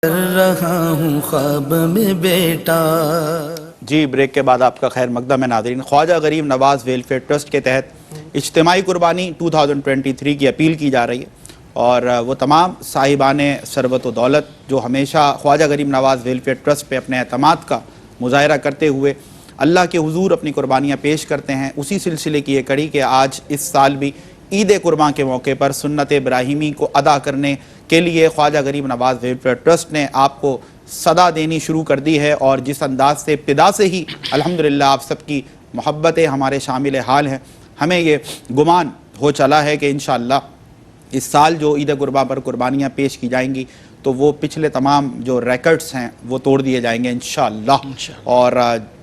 کر رہا ہوں خواب میں بیٹا۔ جی بریک کے بعد آپ کا خیر مقدم ہے ناظرین۔ خواجہ غریب نواز ویلفیئر ٹرسٹ کے تحت اجتماعی قربانی 2023 کی اپیل کی جا رہی ہے، اور وہ تمام صاحبان ثروت و دولت جو ہمیشہ خواجہ غریب نواز ویلفیئر ٹرسٹ پہ اپنے اعتماد کا مظاہرہ کرتے ہوئے اللہ کے حضور اپنی قربانیاں پیش کرتے ہیں، اسی سلسلے کی یہ کڑی کہ آج اس سال بھی عید قربان کے موقع پر سنت ابراہیمی کو ادا کرنے کے لیے خواجہ غریب نواز ویلفیئر ٹرسٹ نے آپ کو صدا دینی شروع کر دی ہے، اور جس انداز سے ابتدا سے ہی الحمدللہ آپ سب کی محبتیں ہمارے شامل حال ہیں، ہمیں یہ گمان ہو چلا ہے کہ انشاءاللہ اس سال جو عید قربان پر قربانیاں پیش کی جائیں گی تو وہ پچھلے تمام جو ریکارڈز ہیں وہ توڑ دیے جائیں گے انشاءاللہ۔ اور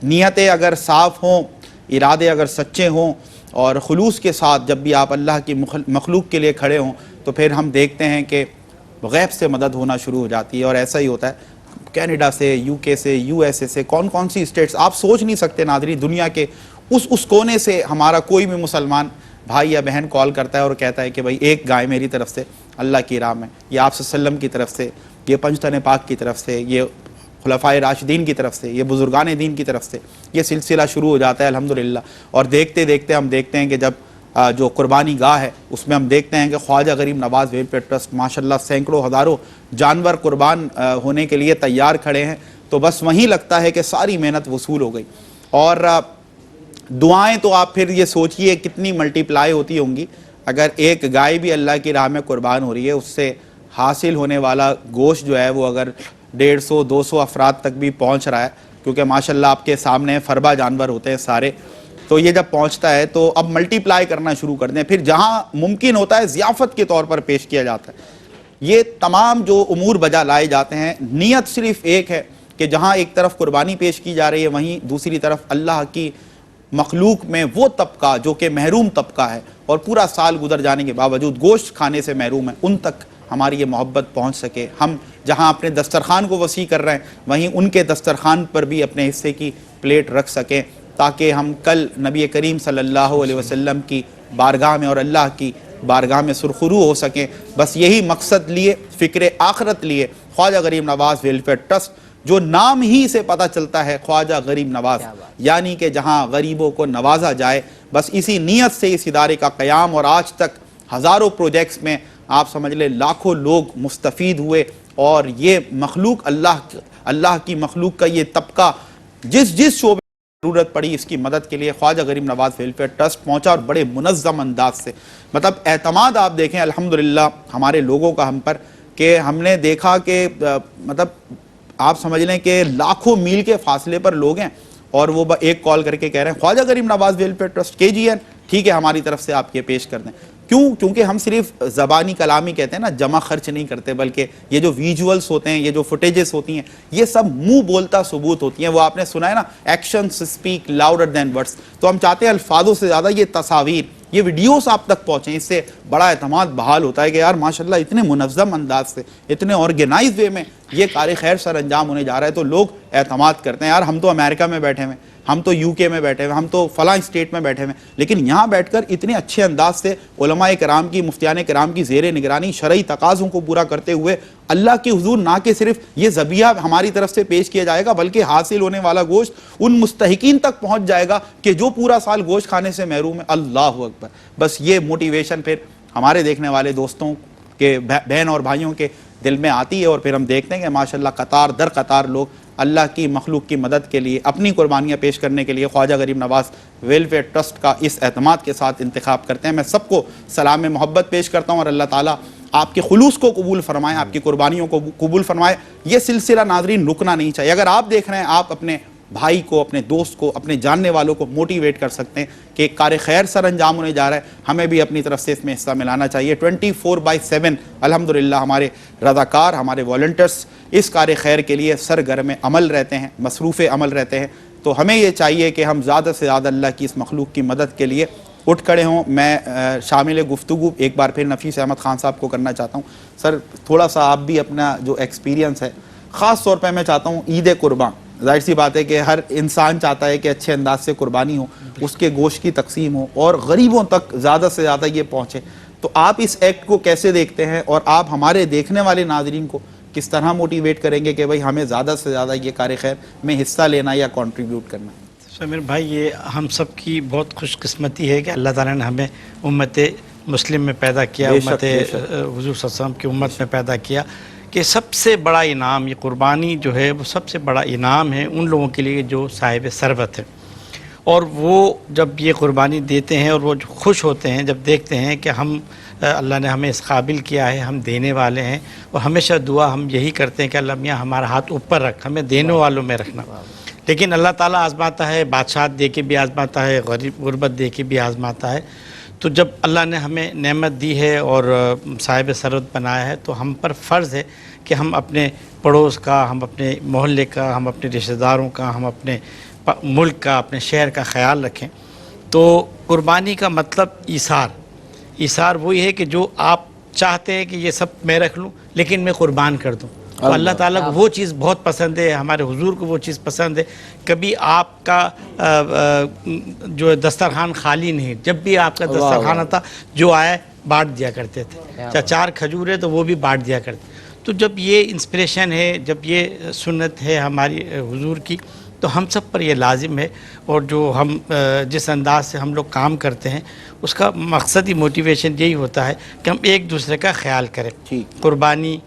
نیتیں اگر صاف ہوں، ارادے اگر سچے ہوں اور خلوص کے ساتھ جب بھی آپ اللہ کی مخلوق کے لیے کھڑے ہوں تو پھر ہم دیکھتے ہیں کہ غیب سے مدد ہونا شروع ہو جاتی ہے، اور ایسا ہی ہوتا ہے۔ کینیڈا سے، یو کے سے، یو ایس اے سے، کون سی اسٹیٹس آپ سوچ نہیں سکتے ناظرین، دنیا کے اس کونے سے ہمارا کوئی بھی مسلمان بھائی یا بہن کال کرتا ہے اور کہتا ہے کہ بھائی ایک گائے میری طرف سے اللہ کی راہ میں، یہ آپ صلی اللہ علیہ وسلم کی طرف سے، یہ پنجتن پاک کی طرف سے، یہ خلفائے راشدین کی طرف سے، یہ بزرگان دین کی طرف سے یہ سلسلہ شروع ہو جاتا ہے الحمدللہ۔ اور دیکھتے دیکھتے ہم دیکھتے ہیں کہ جب جو قربانی گاہ ہے اس میں ہم دیکھتے ہیں کہ خواجہ غریب نواز ویلفیئر ٹرسٹ ماشاءاللہ سینکڑوں ہزاروں جانور قربان ہونے کے لیے تیار کھڑے ہیں، تو بس وہیں لگتا ہے کہ ساری محنت وصول ہو گئی۔ اور دعائیں تو آپ پھر یہ سوچئے کتنی ملٹی پلائی ہوتی ہوں گی، اگر ایک گائے بھی اللہ کی راہ میں قربان ہو رہی ہے، اس سے حاصل ہونے والا گوشت جو ہے وہ اگر 150 200 افراد تک بھی پہنچ رہا ہے، کیونکہ ماشاءاللہ آپ کے سامنے فربا جانور ہوتے ہیں سارے، تو یہ جب پہنچتا ہے تو اب ملٹی پلائی کرنا شروع کر دیں، پھر جہاں ممکن ہوتا ہے ضیافت کے طور پر پیش کیا جاتا ہے۔ یہ تمام جو امور بجا لائے جاتے ہیں، نیت صرف ایک ہے کہ جہاں ایک طرف قربانی پیش کی جا رہی ہے وہیں دوسری طرف اللہ کی مخلوق میں وہ طبقہ جو کہ محروم طبقہ ہے اور پورا سال گزر جانے کے باوجود گوشت کھانے سے محروم ہے، ان تک ہماری یہ محبت پہنچ سکے۔ ہم جہاں اپنے دسترخوان کو وسیع کر رہے ہیں وہیں ان کے دسترخوان پر بھی اپنے حصے کی پلیٹ رکھ سکیں، تاکہ ہم کل نبی کریم صلی اللہ علیہ وسلم کی بارگاہ میں اور اللہ کی بارگاہ میں سرخرو ہو سکیں۔ بس یہی مقصد لیے، فکر آخرت لیے خواجہ غریب نواز ویلفیئر ٹرسٹ، جو نام ہی سے پتہ چلتا ہے خواجہ غریب نواز، یعنی کہ جہاں غریبوں کو نوازا جائے، بس اسی نیت سے اس ادارے کا قیام، اور آج تک ہزاروں پروجیکٹس میں آپ سمجھ لیں لاکھوں لوگ مستفید ہوئے، اور یہ مخلوق اللہ کی مخلوق کا یہ طبقہ جس شعبے ضرورت پڑی اس کی مدد کے لیے خواجہ غریب نواز ویلفیئر ٹرسٹ پہنچا، اور بڑے منظم انداز سے، مطلب اعتماد آپ دیکھیں الحمدللہ ہمارے لوگوں کا ہم پر، کہ ہم نے دیکھا کہ مطلب آپ سمجھ لیں کہ لاکھوں میل کے فاصلے پر لوگ ہیں، اور وہ ایک کال کر کے کہہ رہے ہیں خواجہ غریب نواز ویلفیئر ٹرسٹ KGN ٹھیک ہے ہماری طرف سے آپ یہ پیش کر دیں۔ کیونکہ ہم صرف زبانی کلامی کہتے ہیں نا، جمع خرچ نہیں کرتے، بلکہ یہ جو ویجولز ہوتے ہیں، یہ جو فوٹیجز ہوتی ہیں، یہ سب منہ بولتا ثبوت ہوتی ہیں۔ وہ آپ نے سنا ہے نا، actions speak louder than words, تو ہم چاہتے ہیں الفاظوں سے زیادہ یہ تصاویر، یہ ویڈیوز آپ تک پہنچیں، اس سے بڑا اعتماد بحال ہوتا ہے کہ یار ماشاءاللہ اتنے منظم انداز سے، اتنے آرگنائز وے میں یہ کار خیر سر انجام ہونے جا رہا ہے، تو لوگ اعتماد کرتے ہیں۔ یار ہم تو امریکہ میں بیٹھے ہوئے، ہم تو UK میں بیٹھے ہوئے، ہم تو فلاں اسٹیٹ میں بیٹھے ہوئے، لیکن یہاں بیٹھ کر اتنے اچھے انداز سے علماء کرام کی، مفتیان کرام کی زیر نگرانی شرعی تقاضوں کو پورا کرتے ہوئے اللہ کی حضور نہ کہ صرف یہ ذبیحہ ہماری طرف سے پیش کیا جائے گا، بلکہ حاصل ہونے والا گوشت ان مستحقین تک پہنچ جائے گا کہ جو پورا سال گوشت کھانے سے محروم ہے۔ اللہ اکبر! بس یہ موٹیویشن پھر ہمارے دیکھنے والے دوستوں کے، بہن اور بھائیوں کے دل میں آتی ہے، اور پھر ہم دیکھتے ہیں کہ ماشاءاللہ قطار در قطار لوگ اللہ کی مخلوق کی مدد کے لیے، اپنی قربانیاں پیش کرنے کے لیے خواجہ غریب نواز ویلفیئر ٹرسٹ کا اس اعتماد کے ساتھ انتخاب کرتے ہیں۔ میں سب کو سلام محبت پیش کرتا ہوں، اور اللہ تعالیٰ آپ کے خلوص کو قبول فرمائے، آپ کی قربانیوں کو قبول فرمائے۔ یہ سلسلہ ناظرین رکنا نہیں چاہیے۔ اگر آپ دیکھ رہے ہیں، آپ اپنے بھائی کو، اپنے دوست کو، اپنے جاننے والوں کو موٹیویٹ کر سکتے ہیں کہ ایک کار خیر سر انجام ہونے جا رہا ہے، ہمیں بھی اپنی طرف سے اس میں حصہ ملانا چاہیے۔ 24/7 الحمدللہ ہمارے رضاکار، ہمارے والنٹرز اس کار خیر کے لیے سرگرم عمل رہتے ہیں، مصروف عمل رہتے ہیں، تو ہمیں یہ چاہیے کہ ہم زیادہ سے زیادہ اللہ کی اس مخلوق کی مدد کے لیے اٹھ کھڑے ہوں۔ میں شامل گفتگو ایک بار پھر نفیس احمد خان صاحب کو کرنا چاہتا ہوں۔ سر تھوڑا سا آپ بھی اپنا جو ایکسپیرینس ہے، خاص طور پہ میں چاہتا ہوں عید قربان، ظاہر سی بات ہے کہ ہر انسان چاہتا ہے کہ اچھے انداز سے قربانی ہو، اس کے گوشت کی تقسیم ہو اور غریبوں تک زیادہ سے زیادہ یہ پہنچے، تو آپ اس ایکٹ کو کیسے دیکھتے ہیں، اور آپ ہمارے دیکھنے والے ناظرین کو کس طرح موٹیویٹ کریں گے کہ بھائی ہمیں زیادہ سے زیادہ یہ کار خیر میں حصہ لینا یا کنٹریبیوٹ کرنا ہے؟ سمیر بھائی، یہ ہم سب کی بہت خوش قسمتی ہے کہ اللہ تعالیٰ نے ہمیں امت مسلم میں پیدا کیا، امت حضور صلی اللہ علیہ وسلم کی امت میں پیدا کیا، کہ سب سے بڑا انعام یہ قربانی جو ہے وہ سب سے بڑا انعام ہے ان لوگوں کے لیے جو صاحب ثروت ہے. اور وہ جب یہ قربانی دیتے ہیں اور وہ خوش ہوتے ہیں جب دیکھتے ہیں کہ ہم اللہ نے ہمیں اس قابل کیا ہے، ہم دینے والے ہیں. اور ہمیشہ دعا ہم یہی کرتے ہیں کہ اللہ میاں ہمارا ہاتھ اوپر رکھ، ہمیں دینے والوں میں رکھنا. لیکن اللہ تعالیٰ آزماتا ہے، بادشاہت دے کے بھی آزماتا ہے، غربت دے کے بھی آزماتا ہے. تو جب اللہ نے ہمیں نعمت دی ہے اور صاحب ثروت بنایا ہے تو ہم پر فرض ہے کہ ہم اپنے پڑوس کا، ہم اپنے محلے کا، ہم اپنے رشتہ داروں کا، ہم اپنے ملک کا، اپنے شہر کا خیال رکھیں. تو قربانی کا مطلب ایثار وہی ہے کہ جو آپ چاہتے ہیں کہ یہ سب میں رکھ لوں لیکن میں قربان کر دوں. تو اللہ تعالیٰ کو وہ چیز بہت پسند ہے، ہمارے حضور کو وہ چیز پسند ہے. کبھی آپ کا جو دسترخوان خالی نہیں، جب بھی آپ کا دسترخوان آتا جو آئے بانٹ دیا کرتے تھے. چاہے 4 کھجور ہے تو وہ بھی بانٹ دیا کرتے. تو جب یہ انسپریشن ہے، جب یہ سنت ہے ہماری حضور کی، تو ہم سب پر یہ لازم ہے. اور جو ہم جس انداز سے ہم لوگ کام کرتے ہیں اس کا مقصدی موٹیویشن یہی ہوتا ہے کہ ہم ایک دوسرے کا خیال کریں. قربانی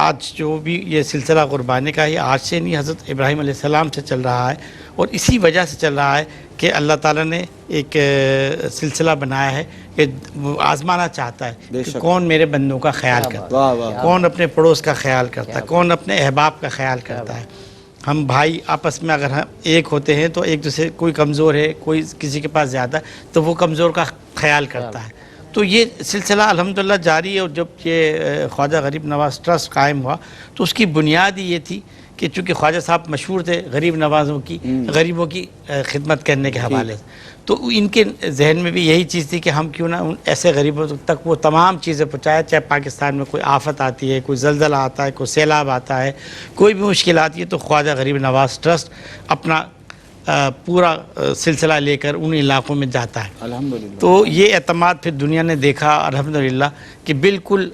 آج جو بھی یہ سلسلہ قربانی کا ہے آج سے نہیں، حضرت ابراہیم علیہ السلام سے چل رہا ہے. اور اسی وجہ سے چل رہا ہے کہ اللہ تعالیٰ نے ایک سلسلہ بنایا ہے کہ وہ آزمانا چاہتا ہے کہ کون میرے بندوں کا خیال کرتا ہے، کون اپنے پڑوس کا خیال کرتا ہے، کون اپنے احباب کا خیال کرتا ہے. ہم بھائی آپس میں اگر ہم ایک ہوتے ہیں تو ایک دوسرے، کوئی کمزور ہے، کوئی کسی کے پاس زیادہ ہے تو وہ کمزور کا خیال کرتا ہے. تو یہ سلسلہ الحمدللہ جاری ہے. اور جب یہ خواجہ غریب نواز ٹرسٹ قائم ہوا تو اس کی بنیاد ہی یہ تھی کہ چونکہ خواجہ صاحب مشہور تھے غریب نوازوں کی، غریبوں کی خدمت کرنے کے حوالے سے، تو ان کے ذہن میں بھی یہی چیز تھی کہ ہم کیوں نہ ان ایسے غریبوں تک وہ تمام چیزیں پہنچائیں. چاہے پاکستان میں کوئی آفت آتی ہے، کوئی زلزلہ آتا ہے، کوئی سیلاب آتا ہے، کوئی بھی مشکل آتی ہے تو خواجہ غریب نواز ٹرسٹ اپنا پورا سلسلہ لے کر ان علاقوں میں جاتا ہے. الحمدللہ. تو یہ اعتماد پھر دنیا نے دیکھا الحمدللہ کہ بالکل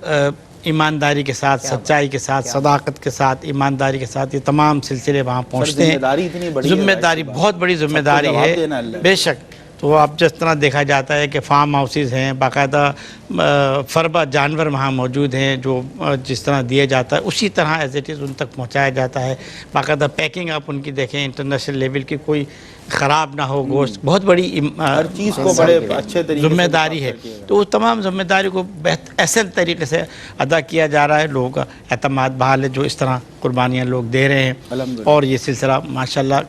ایمانداری کے ساتھ، سچائی کے ساتھ، صداقت کے ساتھ، ایمانداری کے ساتھ یہ تمام سلسلے وہاں پہنچتے ہیں. ذمہ داری بہت بڑی ذمہ داری ہے بے شک. تو اب جس طرح دیکھا جاتا ہے کہ فارم ہاؤسز ہیں، باقاعدہ فربہ جانور وہاں موجود ہیں جو جس طرح دیا جاتا ہے اسی طرح ایز اٹ از ان تک پہنچایا جاتا ہے. باقاعدہ پیکنگ آپ ان کی دیکھیں انٹرنیشنل لیول کی، کوئی خراب نہ ہو گوشت. بہت بڑی ہر چیز کو بڑے اچھے طریقے ذمہ داری ہے. تو اس تمام ذمہ داری کو احسن طریقے سے ادا کیا جا رہا ہے. لوگوں کا اعتماد بحال ہے جو اس طرح قربانیاں لوگ دے رہے ہیں. اور یہ سلسلہ ماشاءاللہ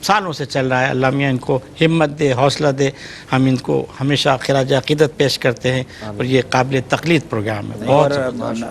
سالوں سے چل رہا ہے. اللہ میاں ان کو ہمت دے، حوصلہ دے. ہم ان کو ہمیشہ خراج عقیدت پیش کرتے ہیں اور یہ قابل تقلید پروگرام ہے. اور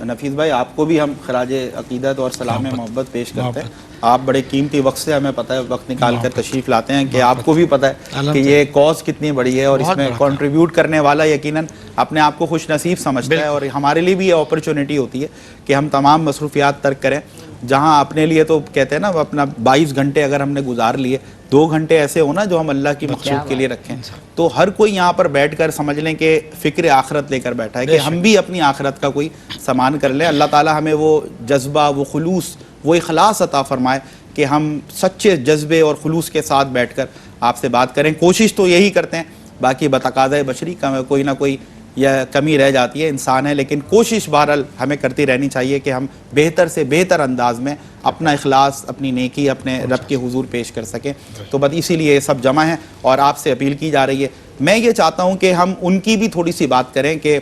نفیس بھائی آپ کو بھی ہم خراج عقیدت اور سلام محبت پیش کرتے ہیں. آپ بڑے قیمتی وقت سے، ہمیں پتہ ہے وقت نکال کر تشریف لاتے ہیں کہ آپ کو بھی پتہ ہے کہ یہ کاز کتنی بڑی ہے اور اس میں کنٹریبیوٹ کرنے والا یقیناً اپنے آپ کو خوش نصیب سمجھتا ہے. اور ہمارے لیے بھی یہ اپرچونٹی ہوتی ہے کہ ہم تمام مصروفیات ترک کریں. جہاں اپنے لیے تو کہتے ہیں نا اپنا 22 گھنٹے اگر ہم نے گزار لیے، 2 گھنٹے ایسے ہونا جو ہم اللہ کی مقصود کے لیے رکھیں. تو ہر کوئی یہاں پر بیٹھ کر سمجھ لیں کہ فکر آخرت لے کر بیٹھا ہے کہ ہم بھی اپنی آخرت کا کوئی سامان کر لیں. اللہ تعالیٰ ہمیں وہ جذبہ، وہ خلوص، وہ اخلاص عطا فرمائے کہ ہم سچے جذبے اور خلوص کے ساتھ بیٹھ کر آپ سے بات کریں. کوشش تو یہی کرتے ہیں، باقی بتقاضۂ بشری کا کوئی نہ کوئی یا کمی رہ جاتی ہے، انسان ہے، لیکن کوشش بہرحال ہمیں کرتی رہنی چاہیے کہ ہم بہتر سے بہتر انداز میں اپنا اخلاص، اپنی نیکی اپنے رب کے حضور پیش کر سکیں. تو بس اسی لیے یہ سب جمع ہیں اور آپ سے اپیل کی جا رہی ہے. میں یہ چاہتا ہوں کہ ہم ان کی بھی تھوڑی سی بات کریں کہ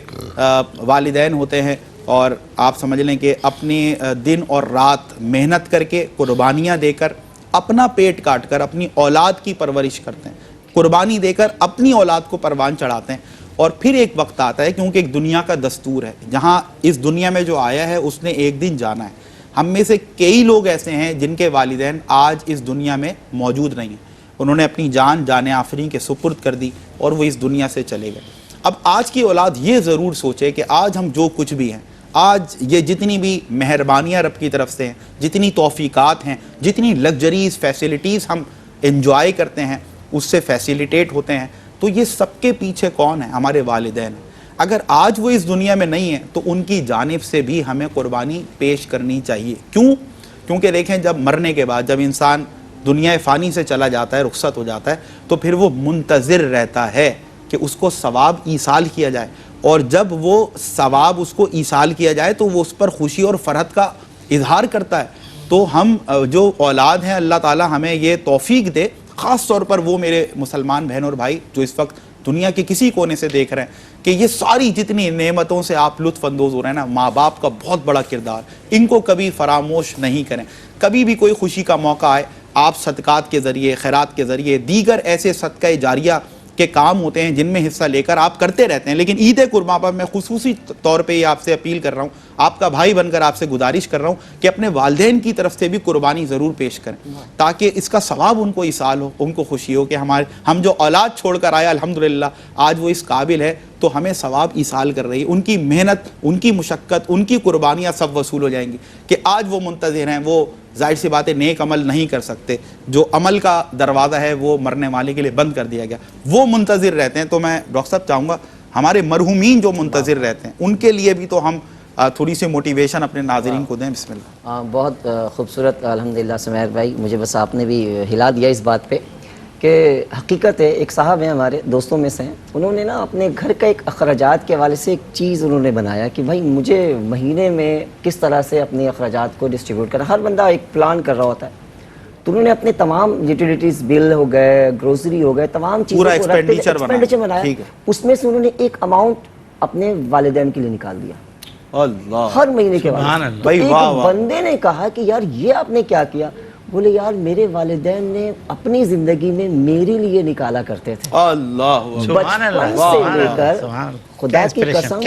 والدین ہوتے ہیں اور آپ سمجھ لیں کہ اپنی دن اور رات محنت کر کے، قربانیاں دے کر، اپنا پیٹ کاٹ کر اپنی اولاد کی پرورش کرتے ہیں، قربانی دے کر اپنی اولاد کو پروان چڑھاتے ہیں. اور پھر ایک وقت آتا ہے، کیونکہ ایک دنیا کا دستور ہے، جہاں اس دنیا میں جو آیا ہے اس نے ایک دن جانا ہے. ہم میں سے کئی لوگ ایسے ہیں جن کے والدین آج اس دنیا میں موجود نہیں ہیں. انہوں نے اپنی جان آفرین کے سپرد کر دی اور وہ اس دنیا سے چلے گئے. اب آج کی اولاد یہ ضرور سوچے کہ آج ہم جو کچھ بھی ہیں، آج یہ جتنی بھی مہربانیاں رب کی طرف سے ہیں، جتنی توفیقات ہیں، جتنی لگژریز فیسلٹیز ہم انجوائے کرتے ہیں، اس سے فیسیلیٹیٹ ہوتے ہیں، تو یہ سب کے پیچھے کون ہے؟ ہمارے والدین ہیں. اگر آج وہ اس دنیا میں نہیں ہے تو ان کی جانب سے بھی ہمیں قربانی پیش کرنی چاہیے. کیوں؟ کیونکہ دیکھیں جب مرنے کے بعد جب انسان دنیا فانی سے چلا جاتا ہے, رخصت ہو جاتا ہے, تو پھر وہ منتظر رہتا ہے کہ اس کو ثواب ایصال کیا جائے, اور جب وہ ثواب اس کو ایصال کیا جائے تو وہ اس پر خوشی اور فرحت کا اظہار کرتا ہے. تو ہم جو اولاد ہیں اللہ تعالی ہمیں یہ توفیق دے, خاص طور پر وہ میرے مسلمان بہن اور بھائی جو اس وقت دنیا کے کسی کونے سے دیکھ رہے ہیں کہ یہ ساری جتنی نعمتوں سے آپ لطف اندوز ہو رہے ہیں نا, ماں باپ کا بہت بڑا کردار, ان کو کبھی فراموش نہیں کریں. کبھی بھی کوئی خوشی کا موقع آئے, آپ صدقات کے ذریعے, خیرات کے ذریعے, دیگر ایسے صدقہ جاریہ کے کام ہوتے ہیں جن میں حصہ لے کر آپ کرتے رہتے ہیں. لیکن عید قربان پر میں خصوصی طور پہ یہ آپ سے اپیل کر رہا ہوں, آپ کا بھائی بن کر آپ سے گزارش کر رہا ہوں کہ اپنے والدین کی طرف سے بھی قربانی ضرور پیش کریں, تاکہ اس کا ثواب ان کو ایصال ہو, ان کو خوشی ہو کہ ہم جو اولاد چھوڑ کر آیا الحمدللہ آج وہ اس قابل ہے تو ہمیں ثواب ایصال کر رہی ہے. ان کی محنت, ان کی مشقت, ان کی قربانیاں سب وصول ہو جائیں گی. کہ آج وہ منتظر ہیں, وہ ظاہر سی بات ہے نیک عمل نہیں کر سکتے, جو عمل کا دروازہ ہے وہ مرنے والے کے لیے بند کر دیا گیا, وہ منتظر رہتے ہیں. تو میں ڈاکٹر صاحب چاہوں گا ہمارے مرحومین جو منتظر رہتے ہیں ان کے لیے بھی تو ہم تھوڑی سی موٹیویشن اپنے ناظرین کو دیں. بسم اللہ. بہت خوبصورت الحمدللہ سمیر بھائی, مجھے بس آپ نے بھی ہلا دیا اس بات پہ کہ حقیقت ہے. ایک صاحب ہیں ہمارے دوستوں میں سے ہیں, انہوں نے نا اپنے گھر کا ایک اخراجات کے حوالے سے ایک چیز انہوں نے بنایا کہ بھائی مجھے مہینے میں کس طرح سے اپنے اخراجات کو ڈسٹریبیوٹ کرنا. ہر بندہ ایک پلان کر رہا ہوتا ہے, تو انہوں نے اپنے تمام یوٹیلیٹیز بل ہو گئے, گروسری ہو گئے, تمام چیزوں کو ایکسپینڈیچر بنایا. اس میں سے انہوں نے ایک اماؤنٹ اپنے والدین کے لیے نکال دیا اللہ, ہر مہینے کے بعد. تو ایک بندے نے کہا کہ یار یہ آپ نے کیا کیا؟ بولے یار میرے والدین نے اپنی زندگی میں میرے لیے نکالا کرتے تھے. اللہ بچپن سے لے کر خدا کی قسم,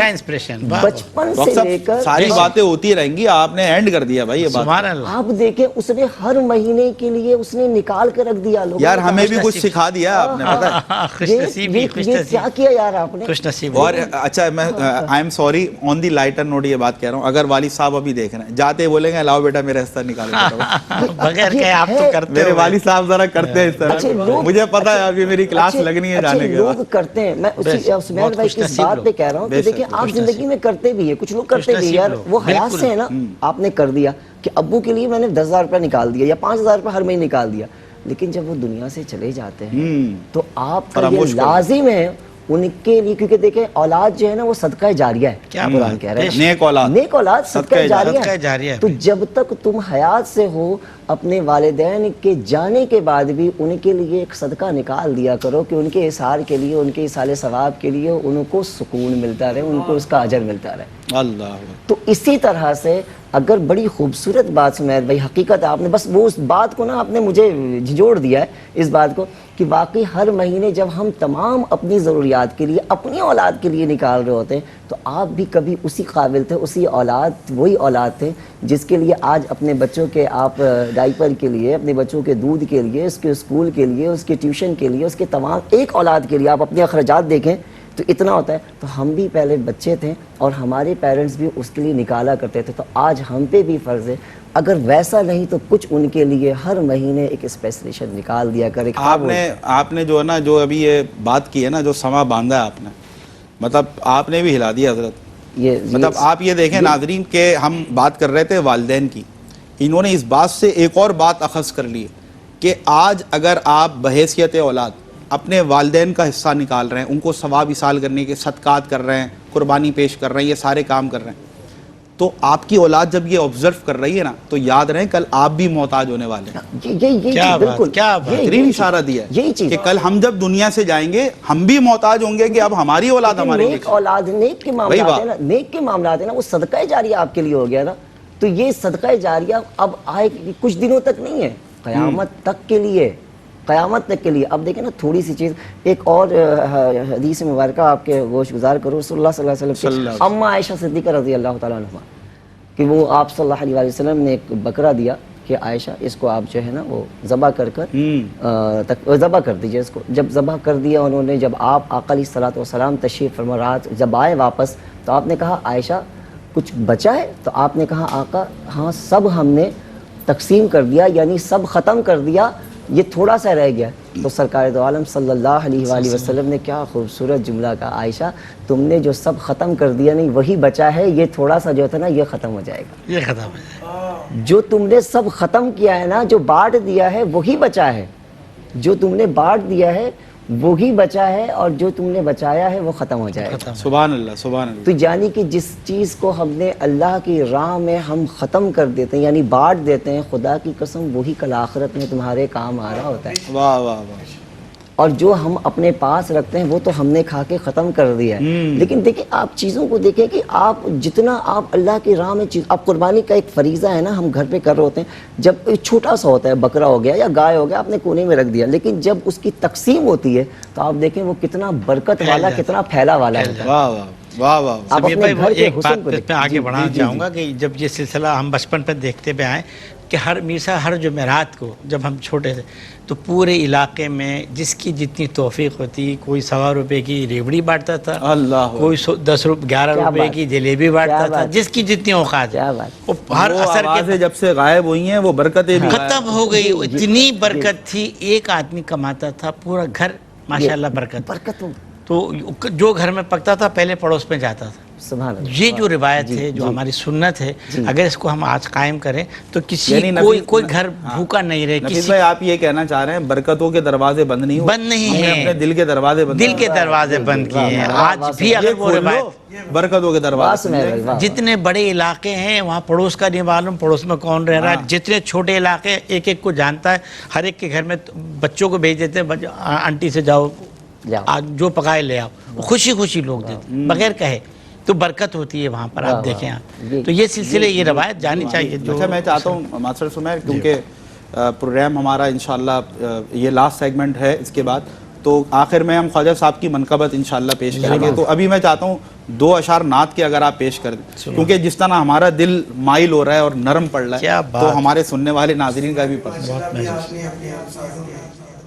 بچپن سے لے کر ساری باتیں ہوتی رہیں گی, آپ نے اینڈ کر دیا بھائی یہ بات. آپ دیکھیں اس نے ہر مہینے کے لیے اس نے نکال کے رکھ دیا. لوگوں یار ہمیں بھی کچھ سکھا دیا آپ نے, یہ کیا کیا یار آپ نے. اور اچھا میں I am sorry on the lighter note یہ بات کہہ رہا ہوں, اگر والد صاحب ابھی دیکھ رہے ہیں جاتے بولیں گے لاؤ بیٹا میرا حصہ نکالو, بغیر کہ آپ تو کرتے, میرے والد صاحب ذرا کرتے ہیں اس طرح, مجھے پتا ہے ابھی میری کلاس لگنی ہے جانے کے. لوگ کرتے ہیں, میں عثمان بھائی کی اس بات پہ کہہ رہا ہوں کہ دیکھیں آپ زندگی میں کرتے بھی ہیں, کچھ لوگ کرتے بھی یار وہ حیات سے ہے نا. آپ نے کر دیا کہ ابو کے لیے میں نے 10,000 روپے نکال دیا یا 5,000 روپے ہر مہینے نکال دیا, لیکن جب وہ دنیا سے چلے جاتے ہیں تو آپ کا یہ لازم ہے ان کے لیے, کیونکہ دیکھیں اولاد جو ہے نا وہ صدقہ جاریہ ہے. کیا قرآن کہہ رہے ہیں, نیک اولاد صدقہ جاریہ ہے. تو جب تک تم حیات سے ہو اپنے والدین کے جانے کے بعد بھی ان کے لیے ایک صدقہ نکال دیا کرو کہ ان کے احسار کے لیے, ان کے احسال ثواب کے لیے ان کو سکون ملتا رہے, ان کو اس کا اجر ملتا رہے. اللہ. تو اسی طرح سے اگر بڑی خوبصورت بات سمیر بھائی, حقیقت آپ نے بس وہ اس بات کو نا آپ نے مجھے جھنجھوڑ دیا ہے اس بات کو کہ واقعی ہر مہینے جب ہم تمام اپنی ضروریات کے لیے اپنی اولاد کے لیے نکال رہے ہوتے ہیں تو آپ بھی کبھی اسی قابل تھے, اسی اولاد, وہی اولاد تھے جس کے لیے آج اپنے بچوں کے آپ ڈائپر کے لیے, اپنے بچوں کے دودھ کے لیے, اس کے اسکول کے لیے, اس کے ٹیوشن کے لیے, اس کے تمام ایک اولاد کے لیے آپ اپنے اخراجات دیکھیں تو اتنا ہوتا ہے. تو ہم بھی پہلے بچے تھے اور ہمارے پیرنٹس بھی اس کے لیے نکالا کرتے تھے, تو آج ہم پہ بھی فرض ہے اگر ویسا نہیں تو کچھ ان کے لیے ہر مہینے ایک اسپیشلیشن نکال دیا کرے. آپ نے جو ہے نا جو ابھی یہ بات کی ہے نا, جو سما باندھا ہے آپ نے, مطلب آپ نے بھی ہلا دیا حضرت. مطلب آپ یہ دیکھیں ناظرین کہ ہم بات کر رہے تھے والدین کی, انہوں نے اس بات سے ایک اور بات اخذ کر لی کہ آج اگر آپ بحیثیت اولاد اپنے والدین کا حصہ نکال رہے ہیں, ان کو ثواب ایصال کرنے کے صدقات کر رہے ہیں, قربانی پیش کر رہے ہیں, یہ سارے کام کر رہے ہیں, تو آپ کی اولاد جب یہ آبزرو کر رہی ہے نا تو یاد رہیں کل آپ بھی محتاج ہونے والے ہیں. بالکل کیا بہترین اشارہ دیا ہے کہ کل ہم جب دنیا سے جائیں گے ہم بھی محتاج ہوں گے کہ اب ہماری اولاد ہمارے نیک اولاد, نیک کے معاملات ہیں نا, نیک کے معاملات ہیں نا, وہ صدقہ جاریہ آپ کے لیے ہو گیا نا. تو یہ صدقہ جاریہ اب آئے کچھ دنوں تک نہیں ہے, قیامت تک کے لیے, قیامت تک کے لیے. اب دیکھیں نا تھوڑی سی چیز, ایک اور حدیث مبارکہ آپ کے گوش گزار کرو, رسول اللہ صلی اللہ علیہ وسلم کی اما عائشہ صدیقہ رضی اللہ تعالیٰ عنہ کہ وہ آپ صلی اللہ علیہ وسلم نے ایک بکرا دیا کہ عائشہ اس کو آپ جو ہے نا وہ ذبح ذبح کر دیجئے اس کو. جب ذبح کر دیا انہوں نے, جب آپ آقا علیہ الصلوۃ والسلام تشریف فرما رات جب آئے واپس تو آپ نے کہا عائشہ کچھ بچا ہے؟ تو آپ نے کہا آقا ہاں سب ہم نے تقسیم کر دیا, یعنی سب ختم کر دیا, یہ تھوڑا سا رہ گیا تو سرکار دو عالم صلی اللہ علیہ وآلہ وسلم نے کیا خوبصورت جملہ کہا، عائشہ تم نے جو سب ختم کر دیا نہیں وہی بچا ہے، یہ تھوڑا سا جو تھا نا یہ ختم ہو جائے گا. یہ ختم ہو جائے. جو تم نے سب ختم کیا ہے نا، جو بانٹ دیا ہے وہی بچا ہے، جو تم نے بانٹ دیا ہے وہی بچا ہے، اور جو تم نے بچایا ہے وہ ختم ہو جائے گا. سبحان اللہ سبحان اللہ. تو یعنی کہ جس چیز کو ہم نے اللہ کی راہ میں ہم ختم کر دیتے ہیں یعنی بانٹ دیتے ہیں، خدا کی قسم وہی کل آخرت میں تمہارے کام آ رہا ہوتا ہے. واہ واہ واہ. اور جو ہم اپنے پاس رکھتے ہیں وہ تو ہم نے کھا کے ختم کر دیا ہے. لیکن دیکھیں آپ چیزوں کو دیکھیں کہ آپ جتنا آپ اللہ کی راہ میں آپ قربانی کا ایک فریضہ ہے نا ہم گھر پہ کر رہے ہوتے ہیں، جب چھوٹا سا ہوتا ہے بکرا ہو گیا یا گائے ہو گیا آپ نے کونے میں رکھ دیا، لیکن جب اس کی تقسیم ہوتی ہے تو آپ دیکھیں وہ کتنا برکت والا کتنا پھیلا والا ہوتا ہے. واہ واہ واہ واہ. آپ سمیع اپنے بھائی گھر کے ایک حسن بات کو میں آگے بڑھانا چاہوں گا کہ جب یہ سلسلہ ہم بچپن پہ دیکھتے بھی آئے کہ ہر میسا ہر جمعرات کو جب ہم چھوٹے تھے تو پورے علاقے میں جس کی جتنی توفیق ہوتی، کوئی 100 روپے کی ریوڑی بانٹتا تھا، اللہ کوئی 11 روپے کی جلیبی بانٹتا تھا، جس کی جتنی اوقات ہے. کیا بات. وہ ہر وہ اثر آوازیں کے جب سے غائب ہوئی ہیں وہ برکتیں بھی ختم ہو گئی. اتنی برکت تھی، ایک آدمی کماتا تھا پورا گھر ماشاءاللہ برکت. برکت ہو. تو جو گھر میں پکتا تھا پہلے پڑوس میں جاتا تھا. سبحان اللہ. یہ جو روایت ہے جو ہماری سنت ہے اگر اس کو ہم آج قائم کریں تو کسی یعنی کوئی گھر بھوکا نہیں رہے. نفیس کسی بھائی آپ یہ کہنا چاہ رہے ہیں برکتوں کے دروازے بند نہیں ہوئے، بند نہیں ہم نے ہیں، اپنے دل کے دروازے بند دل کے دروازے بند کیے ہیں. آج بھی اگر وہ روایت برکتوں کے دروازے. جتنے بڑے علاقے ہیں وہاں پڑوس کا نہیں معلوم پڑوس میں کون رہ رہا ہے. جتنے چھوٹے علاقے ایک ایک کو جانتا ہے، ہر ایک کے گھر میں بچوں کو بھیج دیتے ہیں آنٹی سے جاؤ جو پکائے لے آؤ، خوشی خوشی لوگ دیتے بغیر کہے. تو برکت ہوتی ہے وہاں پر. آپ دیکھیں آپ تو یہ سلسلے یہ روایت جانی چاہیے. جو اچھا میں چاہتا ہوں ماسٹر سمیر کیونکہ پروگرام ہمارا انشاءاللہ یہ لاسٹ سیگمنٹ ہے، اس کے بعد تو آخر میں ہم خواجہ صاحب کی منقبت انشاءاللہ پیش کریں گے. تو ابھی میں چاہتا ہوں 2 اشعار نعت کے اگر آپ پیش کر دیں، کیونکہ جس طرح ہمارا دل مائل ہو رہا ہے اور نرم پڑ رہا ہے تو ہمارے سننے والے ناظرین کا بھی پڑھ رہا ہے.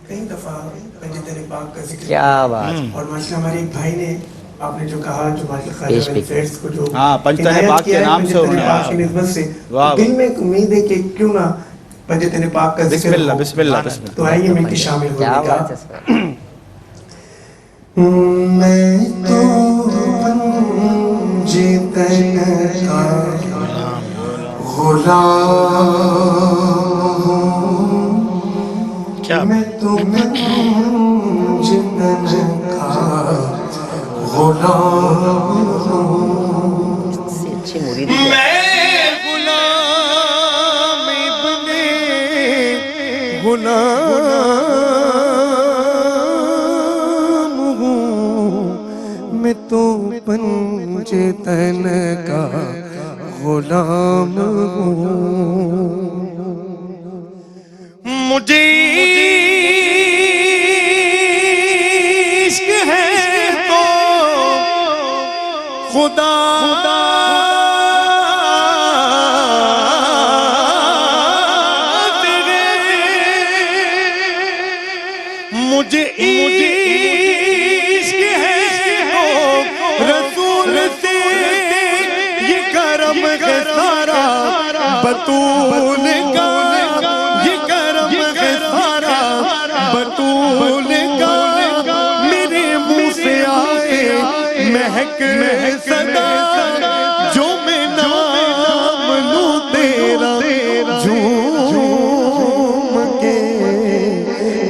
کئی دفعہ پنجتن پاک کا ذکر کیا بات. اور ماشاءاللہ ہمارے ایک بھائی نے آپ نے جو کہا جو ماشاءاللہ خواجہ ویلفیئرز کو جو پنجتن پاک کے نام سے پنجتن پاک کی نسبت سے دل میں ایک امید ہے کہ کیوں نہ پنجتن پاک کا ذکر ہو. بسم اللہ بسم اللہ. تو آئیے مل کے شامل ہونے کیا کا. بات ہے. میں تو پنجتن کا غلام کیا میں تو پنجتن کا غلام اچھی مرید ہے. میں غلام ابن غلام ہوں، میں تو پنجتن کا غلام ہوں. مجھے عشق ہے تو خدا مجھے عشق ہے تو رسول سے یہ کرم ہے سارا بطول کا، یہ کرم ہے سارا بطول کا. میرے منہ سے آئے مہک صدا جو میں نام لوں تیرا جھوم کے.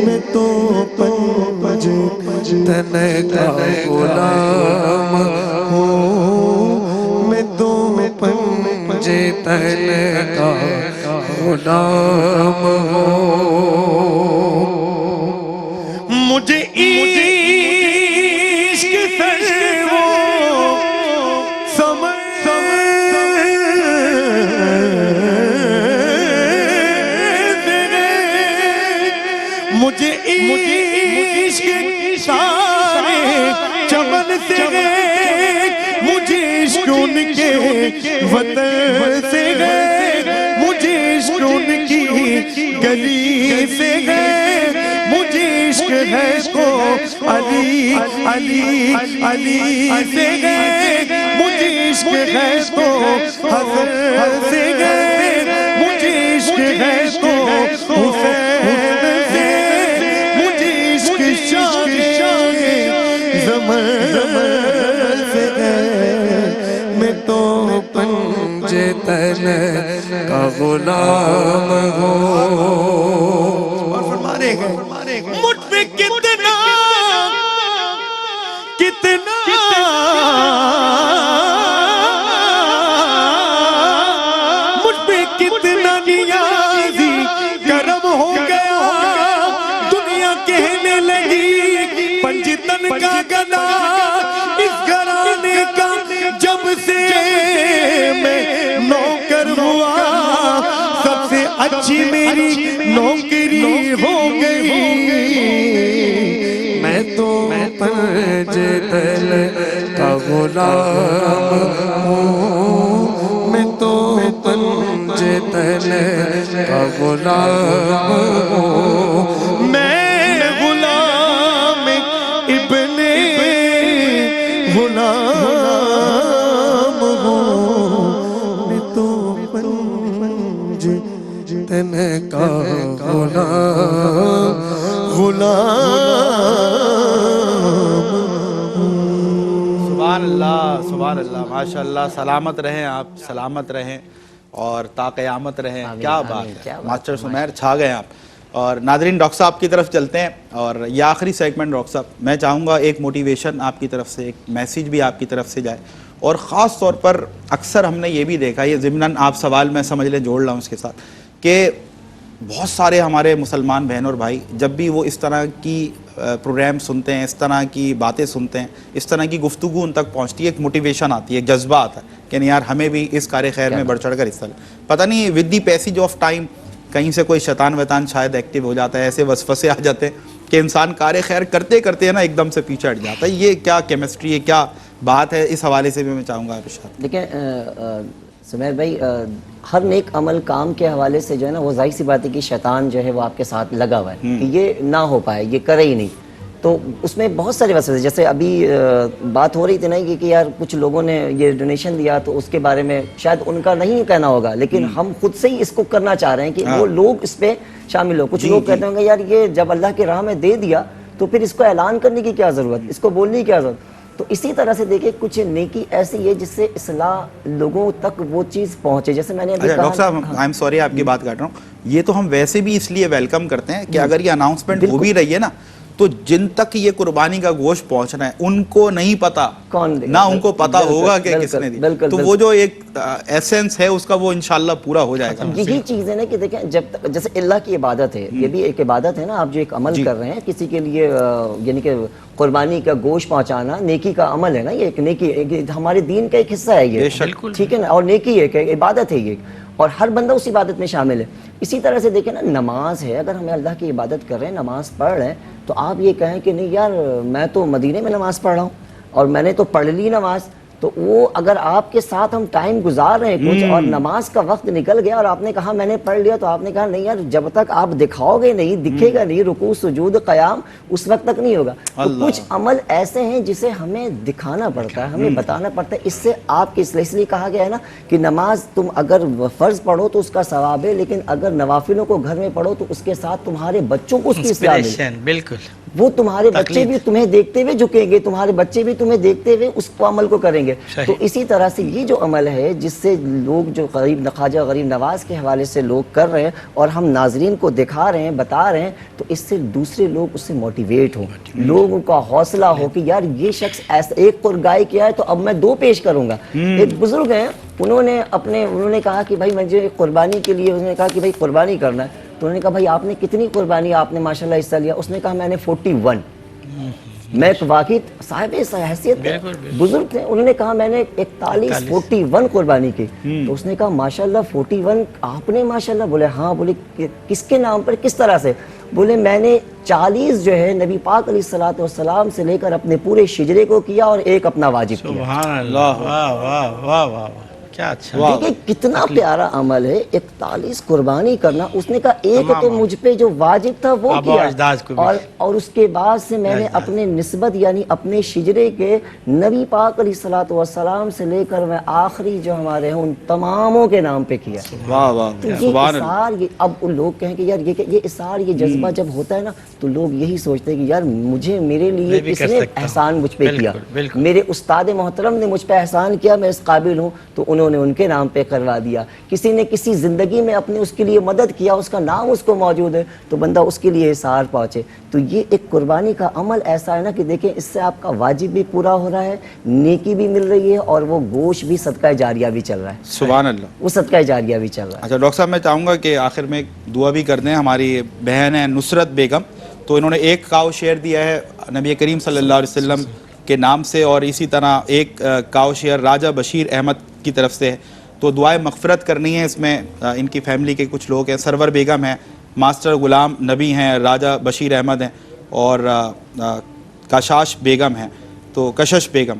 میں تو پنجتن کا غلام ہوں، میں تو پنجتن کا غلام ہوں. مجھے عشق سے وہ سمجھ مجھے عشق سارے چمن سے گئے، مجھے عشق ان کے وطن سے گئے، مجھے عشق ان کی گلی سے گئے. مجھے عشق ہے تو علی علی علی سے گئے، مجھے عشق ہے تو حسن سے گئے، مجھے عشق ہے تو حسین سے تن کا غلام ہوں. اور فرمانے گئے مجھ پہ کتنا کتنا مجھ پہ کتنا نیازی کرم ہو گیا. دنیا کہنے لگی پنجتن کا گدا اس گھرانے کا. جب سے میں نوکر ہوا سب سے اچھی میری نوکری ہو گئی. میں تو پنجتن کا غلام ہوں. میں تو پنجتن کا غلام ہوں. میں غلام ابن غلام ہوں. میں تو پنجتن کا غلام. سبحان اللہ سبحان اللہ ماشاءاللہ. سلامت رہیں آپ, سلامت رہیں اور تا قیامت رہیں. کیا بات ہے ماسٹر سمیر, چھا گئے آپ. اور ناظرین ڈاکٹر صاحب کی طرف چلتے ہیں اور یہ آخری سیگمنٹ ڈاکٹر صاحب میں چاہوں گا ایک موٹیویشن آپ کی طرف سے, ایک میسیج بھی آپ کی طرف سے جائے. اور خاص طور پر اکثر ہم نے یہ بھی دیکھا, یہ ضمناً آپ سوال میں سمجھ لیں جوڑ رہا ہوں اس کے ساتھ, کہ بہت سارے ہمارے مسلمان بہن اور بھائی جب بھی وہ اس طرح کی پروگرام سنتے ہیں, اس طرح کی باتیں سنتے ہیں, اس طرح کی گفتگو ان تک پہنچتی ہے, ایک موٹیویشن آتی ہے, ایک جذبہ آتا ہے کہ نہیں یار ہمیں بھی اس کار خیر میں بڑھ چڑھ کر حصہ لیں. پتہ نہیں with the passage of time کہیں سے کوئی شیطان ویطان شاید ایکٹیو ہو جاتا ہے, ایسے وسوسے آ جاتے ہیں کہ انسان کار خیر کرتے کرتے ہے نا ایک دم سے پیچھے ہٹ جاتا ہے. یہ کیا کیمسٹری ہے, کیا بات ہے, اس حوالے سے بھی میں چاہوں گا آپ ارشاد. دیکھیں سمیر بھائی, ہر نیک عمل کام کے حوالے سے جو ہے نا وہ ظاہر سی بات ہے کہ شیطان جو ہے وہ آپ کے ساتھ لگا ہوا ہے کہ یہ نہ ہو پائے, یہ کرے ہی نہیں. تو اس میں بہت سارے وسوسے, جیسے ابھی بات ہو رہی تھی نا کہ یار کچھ لوگوں نے یہ ڈونیشن دیا تو اس کے بارے میں شاید ان کا نہیں کہنا ہوگا, لیکن ہم خود سے ہی اس کو کرنا چاہ رہے ہیں کہ وہ لوگ اس پہ شامل ہو. کچھ لوگ کہتے ہوں گے یار یہ جب اللہ کی راہ میں دے دیا تو پھر اس کو اعلان کرنے کی کیا ضرورت, اس کو بولنے کی کیا ضرورت. تو اسی طرح سے دیکھیں کچھ نیکی ایسی ہے جس سے اصلاح لوگوں تک وہ چیز پہنچے. جیسے میں نے ابھی کہا, ڈاکٹر صاحب آئی ایم سوری آپ کی بات کاٹ رہا ہوں, یہ تو ہم ویسے بھی اس لیے ویلکم کرتے ہیں کہ اگر یہ اناؤنسمنٹ ہو بھی رہی ہے نا تو جن تک یہ قربانی کا گوشت پہنچنا ہے ان کو نہیں پتا, نہ ان کو پتا ہوگا کہ کس نے دی. تو وہ جو ایک ایسنس ہے اس کا وہ انشاءاللہ پورا ہو جائے گا. یہی چیز ہے نا کہ دیکھیں جب تک جیسے اللہ کی عبادت ہے, یہ بھی ایک عبادت ہے نا. آپ جو ایک عمل کر رہے ہیں کسی کے لیے, یعنی کہ قربانی کا گوشت پہنچانا نیکی کا عمل ہے نا, یہ ایک نیکی ہمارے دین کا ایک حصہ ہے یہ, ٹھیک ہے نا, اور نیکی ہے کہ عبادت ہے یہ, اور ہر بندہ اس عبادت میں شامل ہے. اسی طرح سے دیکھیں نا نماز ہے, اگر ہمیں اللہ کی عبادت کر رہے ہیں, نماز پڑھ رہے ہیں, تو آپ یہ کہیں کہ نہیں یار میں تو مدینے میں نماز پڑھ رہا ہوں اور میں نے تو پڑھ لی نماز, تو وہ اگر آپ کے ساتھ ہم ٹائم گزار رہے ہیں کچھ اور نماز کا وقت نکل گیا اور آپ نے کہا میں نے پڑھ لیا, تو آپ نے کہا نہیں یار جب تک آپ دکھاؤ گے نہیں, دکھے گا نہیں, رکوع سجود قیام اس وقت تک نہیں ہوگا. تو کچھ عمل ایسے ہیں جسے ہمیں دکھانا پڑتا ہے, ہمیں بتانا پڑتا ہے. اس سے آپ کی اس لیے کہا گیا ہے نا کہ نماز تم اگر فرض پڑھو تو اس کا ثواب ہے, لیکن اگر نوافلوں کو گھر میں پڑھو تو اس کے ساتھ تمہارے بچوں کو اس کی اصلاح ملے. بالکل, وہ تمہارے بچے بھی تمہیں دیکھتے ہوئے جھکیں گے, تمہارے بچے بھی تمہیں دیکھتے ہوئے اس کو عمل کو کریں گے. تو اسی طرح سے یہ جو عمل ہے جس سے لوگ جو خواجہ غریب نواز کے حوالے سے لوگ کر رہے ہیں اور ہم ناظرین کو دکھا رہے ہیں, بتا رہے ہیں, تو اس سے دوسرے لوگ اس سے موٹیویٹ ہوں, لوگوں کا حوصلہ ہو کہ یار یہ شخص ایسا ایک قربانی کیا ہے تو اب میں 2 پیش کروں گا. ایک بزرگ ہیں, انہوں نے کہا کہ بھائی مجھے قربانی کے لیے, انہوں نے کہا کہ بھائی قربانی کرنا ہے, تو انہوں نے کہا بھائی آپ نے کتنی قربانی آپ نے ماشاءاللہ حصہ لیا؟ اس نے کہا میں نے 41. میں ایک واقعی صاحب حیثیت بزرگ تھے, انہوں نے کہا میں نے 41 قربانی کی. تو اس نے کہا ماشاءاللہ 41 آپ نے ماشاءاللہ. بولے ہاں. بولے کس کے نام پر, کس طرح سے؟ بولے میں نے 40 جو ہے نبی پاک علیہ الصلوۃ والسلام سے لے کر اپنے پورے شجرے کو کیا اور 1 اپنا واجب کیا. سبحان اللہ, واہ واہ واہ واہ, کیا اچھا. دیکھیں کتنا پیارا عمل ہے 41 قربانی کرنا. اس نے کہا ایک تو مجھ پہ جو واجب تھا وہ کیا, اور اس کے بعد سے میں نے اپنے نسبت یعنی اپنے شجرے کے نبی پاک علیہ الصلوۃ والسلام سے لے کر میں آخری جو ہمارے ہیں ان تماموں کے نام پہ کیا. واہ واہ, یہ اثار, اب ان لوگ کہیں کہ یار یہ اثار, یہ جذبہ جب ہوتا ہے نا تو لوگ یہی سوچتے ہیں کہ یار میرے لیے کس نے احسان مجھ پہ کیا, میرے استاد محترم نے مجھ پہ احسان کیا, میں اس قابل ہوں, تو انہوں انہوں نے ان کے نام پہ کروا دیا. کسی نے کسی زندگی میں اپنے اس کے لیے مدد کیا, اس کا نام اس کو موجود ہے, تو بندہ اس کے لیے اثار پہنچے. تو یہ ایک قربانی کا عمل ایسا ہے نا کہ دیکھیں اس سے آپ کا واجب بھی پورا ہو رہا ہے, نیکی بھی مل رہی ہے, اور وہ گوشت بھی صدقہ جاریہ بھی چل رہا ہے. سبحان اللہ. وہ صدقہ جاریہ بھی چل رہا ہے. اچھا ڈاکٹر صاحب, میں چاہوں گا کہ آخر میں ایک دعا بھی کر دیں. ہماری بہن ہے نصرت بیگم, تو انہوں نے ایک کاؤ شیئر دیا ہے نبی کریم صلی اللہ علیہ وسلم کے نام سے, اور اسی طرح ایک کاؤ شیئر راجہ بشیر احمد کی طرف سے ہے. تو دعائے مغفرت کرنی ہے. اس میں ان کی فیملی کے کچھ لوگ ہیں, سرور بیگم ہیں, ماسٹر غلام نبی ہیں, راجہ بشیر احمد ہیں, اور کاشاش بیگم ہیں, تو کشش بیگم.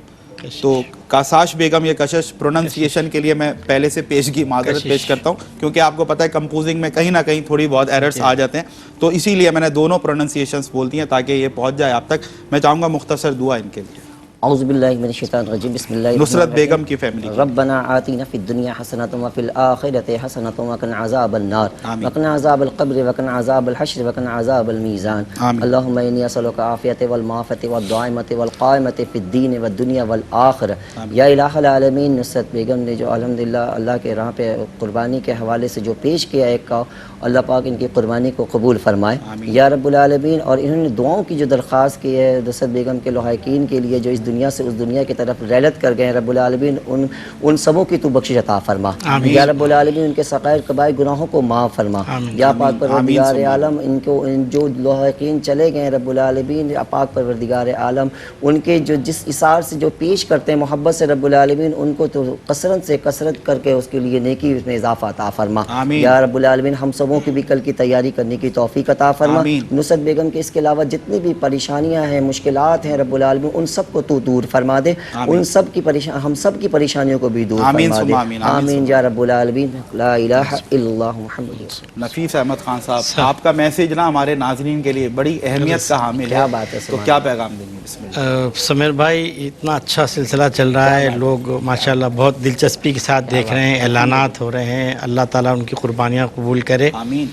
تو کاشاش بیگم یا کشش پروننسیشن کے لیے میں پہلے سے پیشگی معذرت پیش کرتا ہوں, کیونکہ آپ کو پتہ ہے کمپوزنگ میں کہیں نہ کہیں تھوڑی بہت ایررز آ جاتے ہیں, تو اسی لیے میں نے دونوں پروننسیشنز بولتی ہیں تاکہ یہ پہنچ جائے آپ تک. میں چاہوں گا مختصر دعا ان کے لیے. اعوذ باللہ من الشیطان الرجیم, بسم اللہ نصرت بیگم کی فیملی. ربنا آتنا فی الدنیا حسنۃ وفی الآخرۃ حسنۃ وقنا عذاب النار وقنا عذاب القبر وقنا عذاب الحشر وقنا عذاب المیزان. اللهم انی اسألک عافیت والمعافیت والدائمۃ والقائمۃ فی الدین والدنیا والآخرہ. یا الہ العالمین, نصرت بیگم نے جو الحمدللہ اللہ کے راہ پہ قربانی کے حوالے سے جو پیش کیا ایک کا, اللہ پاک ان کی قربانی کو قبول فرمائے یا رب العالمین. اور انہوں نے دعاؤں کی جو درخواست کی ہے نصرت بیگم کے لوحاقین کے لیے جو اس دنیا سے اس دنیا کی طرف رحلت کر گئے, رب العالمین ان سبوں کی تو بخشش عطا فرما یا رب العالمین. ان کے صغائر کبائر گناہوں کو معاف فرما یا پاک پروردگار عالم. ان جو لوحاقین چلے گئے رب العالمین, پاک پروردگار عالم ان کے جو جس اثار سے جو پیش کرتے ہیں محبت سے رب العالمین, ان کو تو کثرت سے کثرت کر کے اس کے لیے نیکی میں اضافہ عطا فرما یا رب العالمین. ہم سبوں کی بھی کل کی تیاری کرنے کی توفیق عطا فرما. نصرت بیگم کے اس کے علاوہ جتنی بھی پریشانیاں ہیں, مشکلات ہیں, رب العالمین ان سب کو تو دور فرما دے. ان سب کی ہم سب کی پریشانیوں کو بھی دور فرما دے. آمین یا رب العالمین. لا الہ الا اللہ محمد رسول اللہ. نفیس احمد خان صاحب, آپ کا میسیج نا ہمارے ناظرین کے لیے بڑی اہمیت کا حامل ہے. کیا بات ہے, تو کیا پیغام دیں گے؟ بسم اللہ. سمیر بھائی, اتنا اچھا سلسلہ چل رہا ہے, لوگ ماشاءاللہ بہت دلچسپی کے ساتھ دیکھ رہے ہیں, اعلانات ہو رہے ہیں. اللہ تعالیٰ ان کی قربانیاں قبول کرے. آمین.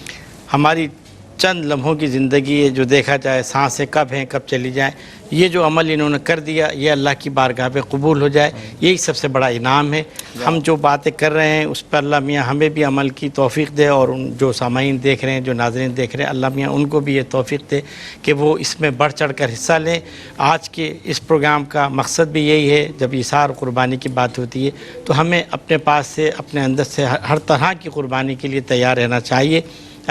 ہماری چند لمحوں کی زندگی ہے, جو دیکھا جائے سانسیں کب ہیں کب چلی جائیں, یہ جو عمل انہوں نے کر دیا یہ اللہ کی بارگاہ پہ قبول ہو جائے, یہی سب سے بڑا انعام ہے. ہم جو باتیں کر رہے ہیں اس پر اللہ میاں ہمیں بھی عمل کی توفیق دے, اور ان جو سامعین دیکھ رہے ہیں, جو ناظرین دیکھ رہے ہیں, اللہ میاں ان کو بھی یہ توفیق دے کہ وہ اس میں بڑھ چڑھ کر حصہ لیں. آج کے اس پروگرام کا مقصد بھی یہی ہے, جب ایثار قربانی کی بات ہوتی ہے تو ہمیں اپنے پاس سے اپنے اندر سے ہر طرح کی قربانی کے لیے تیار رہنا چاہیے.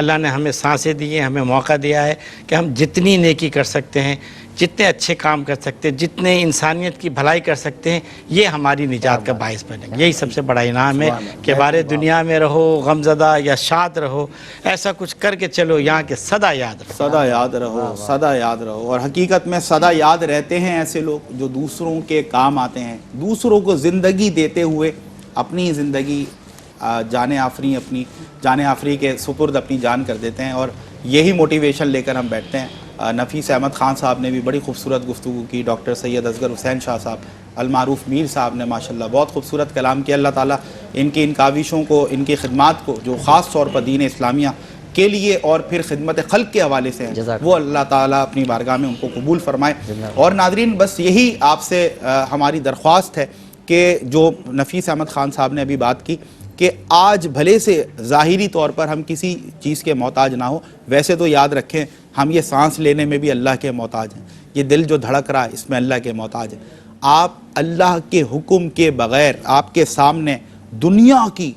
اللہ نے ہمیں سانسیں دی ہیں, ہمیں موقع دیا ہے کہ ہم جتنی نیکی کر سکتے ہیں, جتنے اچھے کام کر سکتے ہیں, جتنے انسانیت کی بھلائی کر سکتے ہیں, یہ ہماری نجات کا باعث بنے. یہی سب سے بڑا انعام ہے کہ بارے دنیا میں رہو غم زدہ یا شاد رہو, ایسا کچھ کر کے چلو یہاں کے صدا یاد رہو. صدا یاد رہو, صدا یاد رہو. اور حقیقت میں صدا یاد رہتے ہیں ایسے لوگ جو دوسروں کے کام آتے ہیں, دوسروں کو زندگی دیتے ہوئے اپنی زندگی جان آفری کے سپرد اپنی جان کر دیتے ہیں. اور یہی موٹیویشن لے کر ہم بیٹھتے ہیں. نفیس احمد خان صاحب نے بھی بڑی خوبصورت گفتگو کی, ڈاکٹر سید اصغر حسین شاہ صاحب, المعروف میر صاحب نے ماشاءاللہ بہت خوبصورت کلام کیا. اللہ تعالیٰ ان کی ان کاوشوں کو, ان کی خدمات کو جو خاص طور پر دین اسلامیہ کے لیے اور پھر خدمت خلق کے حوالے سے ہیں, وہ اللہ تعالیٰ اپنی بارگاہ میں ان کو قبول فرمائے. اور ناظرین, بس یہی آپ سے ہماری درخواست ہے کہ جو نفیس احمد خان صاحب نے ابھی بات کی کہ آج بھلے سے ظاہری طور پر ہم کسی چیز کے محتاج نہ ہو, ویسے تو یاد رکھیں ہم یہ سانس لینے میں بھی اللہ کے محتاج ہیں, یہ دل جو دھڑک رہا ہے اس میں اللہ کے محتاج ہیں. آپ اللہ کے حکم کے بغیر آپ کے سامنے دنیا کی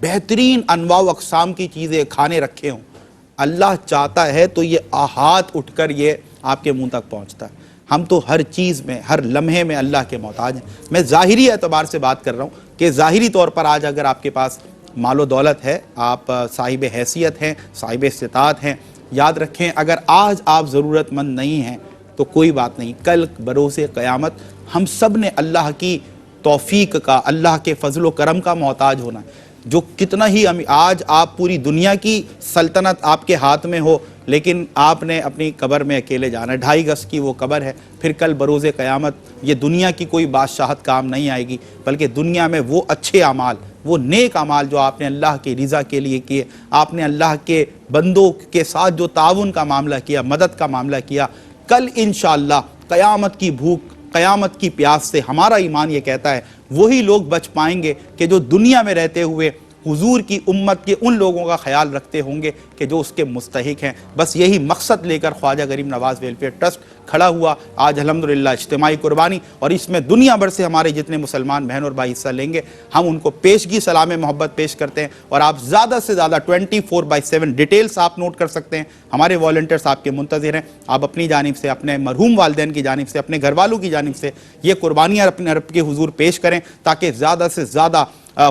بہترین انواع و اقسام کی چیزیں کھانے رکھے ہوں, اللہ چاہتا ہے تو یہ ہاتھ اٹھ کر یہ آپ کے منہ تک پہنچتا ہے. ہم تو ہر چیز میں, ہر لمحے میں اللہ کے محتاج ہیں. میں ظاہری اعتبار سے بات کر رہا ہوں کہ ظاہری طور پر آج اگر آپ کے پاس مال و دولت ہے, آپ صاحب حیثیت ہیں, صاحب استطاعت ہیں, یاد رکھیں اگر آج آپ ضرورت مند نہیں ہیں تو کوئی بات نہیں, کل بروز قیامت ہم سب نے اللہ کی توفیق کا, اللہ کے فضل و کرم کا محتاج ہونا ہے. جو کتنا ہی آج آپ پوری دنیا کی سلطنت آپ کے ہاتھ میں ہو, لیکن آپ نے اپنی قبر میں اکیلے جانا ہے. 2.5 گز کی وہ قبر ہے, پھر کل بروز قیامت یہ دنیا کی کوئی بادشاہت کام نہیں آئے گی, بلکہ دنیا میں وہ اچھے اعمال, وہ نیک اعمال جو آپ نے اللہ کی رضا کے لیے کیے, آپ نے اللہ کے بندوں کے ساتھ جو تعاون کا معاملہ کیا, مدد کا معاملہ کیا, کل انشاءاللہ قیامت کی بھوک, قیامت کی پیاس سے ہمارا ایمان یہ کہتا ہے وہی لوگ بچ پائیں گے کہ جو دنیا میں رہتے ہوئے حضور کی امت کے ان لوگوں کا خیال رکھتے ہوں گے کہ جو اس کے مستحق ہیں۔ بس یہی مقصد لے کر خواجہ غریب نواز ویلفیئر ٹرسٹ کھڑا ہوا۔ آج الحمدللہ اجتماعی قربانی، اور اس میں دنیا بھر سے ہمارے جتنے مسلمان بہن اور بھائی حصہ لیں گے، ہم ان کو پیشگی سلام محبت پیش کرتے ہیں۔ اور آپ زیادہ سے زیادہ 24/7 ڈیٹیلز آپ نوٹ کر سکتے ہیں، ہمارے والنٹیئرز آپ کے منتظر ہیں۔ آپ اپنی جانب سے، اپنے مرحوم والدین کی جانب سے، اپنے گھر والوں کی جانب سے یہ قربانیاں اپنے رب کے حضور پیش کریں، تاکہ زیادہ سے زیادہ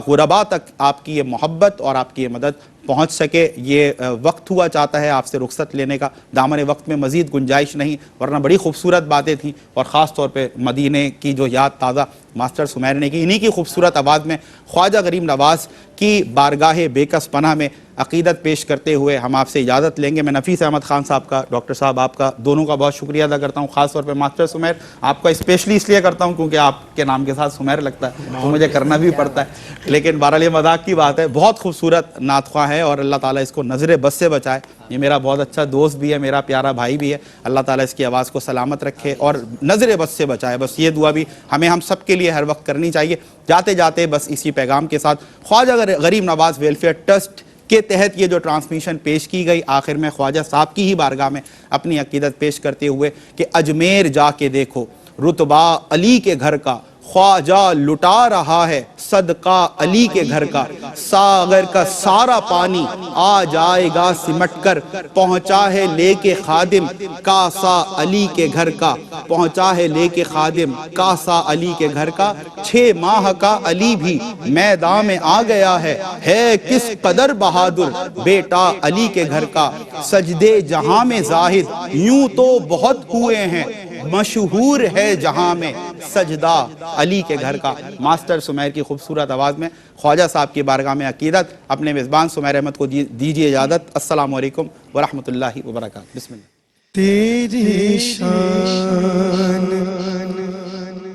غرباء تک آپ کی یہ محبت اور آپ کی یہ مدد پہنچ سکے۔ یہ وقت ہوا چاہتا ہے آپ سے رخصت لینے کا، دامن وقت میں مزید گنجائش نہیں، ورنہ بڑی خوبصورت باتیں تھیں، اور خاص طور پہ مدینے کی جو یاد تازہ ماسٹر سمیر نے کی، انہی کی خوبصورت آواز میں خواجہ غریب نواز کی بارگاہ بیکس پناہ میں عقیدت پیش کرتے ہوئے ہم آپ سے اجازت لیں گے۔ میں نفیس احمد خان صاحب کا، ڈاکٹر صاحب آپ کا، دونوں کا بہت شکریہ ادا کرتا ہوں، خاص طور پہ ماسٹر سمیر آپ کا اسپیشلی اس لیے کرتا ہوں کیونکہ آپ کے نام کے ساتھ سمیر لگتا ہے تو مجھے کرنا بھی پڑتا ہے، لیکن بہرحال یہ مذاق کی بات ہے۔ بہت خوبصورت نعت خواں ہے، اور اللہ تعالیٰ اس کو نظر بد سے بچائے۔ یہ میرا بہت اچھا دوست بھی ہے، میرا پیارا بھائی بھی ہے، اللہ تعالیٰ اس کی آواز کو سلامت رکھے اور نظر بد سے بچائے۔ بس یہ دعا بھی ہم سب کے لیے ہر وقت کرنی چاہیے۔ جاتے جاتے بس اسی پیغام کے ساتھ خواجہ غریب نواز ویلفیئر ٹرسٹ کے تحت یہ جو ٹرانسمیشن پیش کی گئی، آخر میں خواجہ صاحب کی ہی بارگاہ میں اپنی عقیدت پیش کرتے ہوئے کہ اجمیر جا کے دیکھو رتبہ علی کے گھر کا، خواجہ لٹا رہا ہے صدقہ علی کے گھر کا، ساغر کا سارا پانی آ جائے گا سمٹ کر، پہنچا ہے لے کے خادم کاسا علی کے گھر کا، پہنچا ہے لے کے خادم کاسا علی کے گھر کا، 6 ماہ کا علی بھی میدان میں آ گیا ہے کس قدر بہادر بیٹا علی کے گھر کا، سجدے جہاں میں زاہد یوں تو بہت ہوئے ہیں، مشہور ہے جہاں میں سجدہ علی کے گھر کا۔ ماسٹر سمیر کی خوبصورت آواز میں خواجہ صاحب کی بارگاہ میں عقیدت، اپنے میزبان سمیر احمد کو دیجیے اجازت۔ السلام علیکم ورحمۃ اللہ وبرکاتہ۔ بسم اللہ۔ تیری شان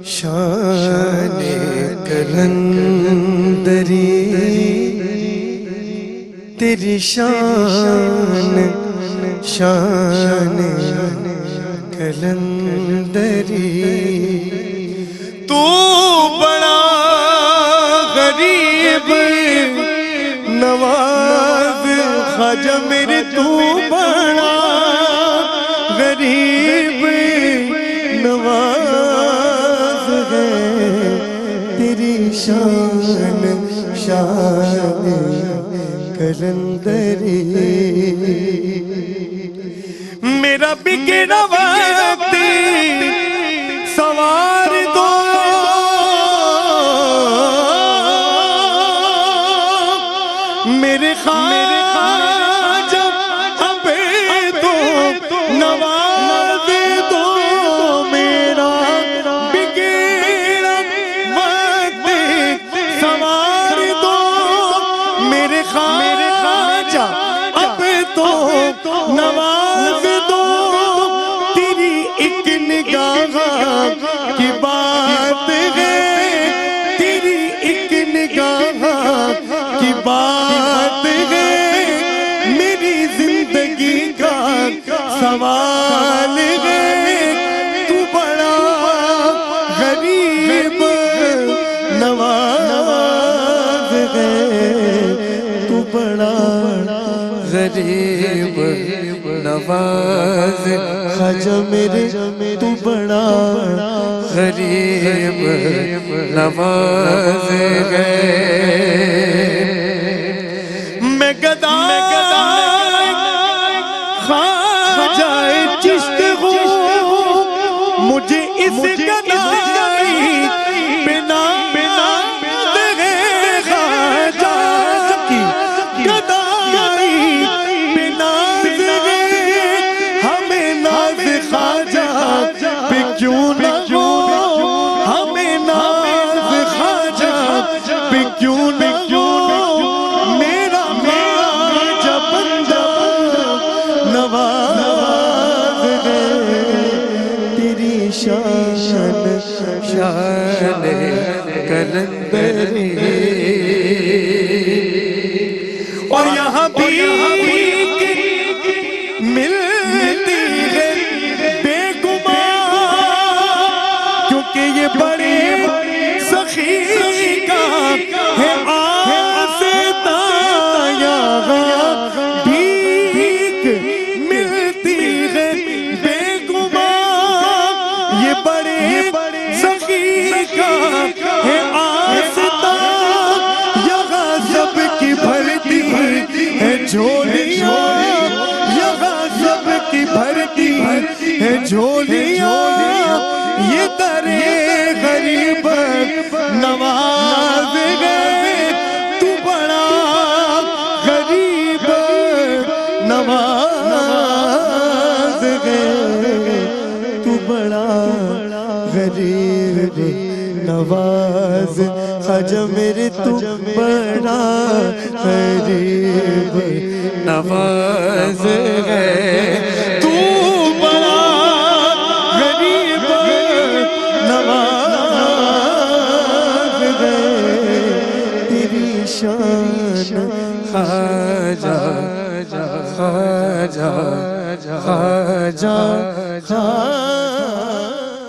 شان کلندری، تیری شان شان کلندری، تو بڑا غریب نواز خواجہ میرے، تو بڑا غریب نواز ہے، تیری شان شان کلندری، میرا بگڑا وقت سوار دو، میرے خواجہ ابے تو نواز دو، میرا بگڑا وقت سوار دو، میرے خواجہ ابے تو نواز دو، تیری ایک نگاہ کی بات ہے، تیری ایک نگاہ کی بات ہے، میری زندگی کا سوال ہے، تو بڑا غریب نواز ہے، تو بڑا غریب نواز خواجہ میرے، تو بڑا غریب نواز ہے، میں گدا خواجہ چشت ہوں، مجھے اس گدائی بنا خواجہ کی گدائی بنا، ہمیں ناز خواجہ پہ کیوں نہ ہو، ہمیں ناز خواجہ پہ کیوں نہ ہو، میرا خواجہ بندہ نواز ہے، تیری شان شان کلندری، اور یہاں بھی ملتی ہے بے گمان، کیونکہ یہ بڑے سخی سخی کا ہے آستا یہاں بھیک ملتی ہے بے گمان، یہ بڑے سخی کا ہے آستا یہاں سب کی بھرتی ہے جھولیاں، یہاں سب کی بھرتی ہے جھولیاں، یہ درے غریب نواز گئے تو بڑا غریب نواز گئے تو بڑا غریب نواز، خواجہ میرے تو بڑا غریب نواز گئے تو بڑا غریب نواز گئے، تیری شان خواجہ خواجہ خواجہ خواجہ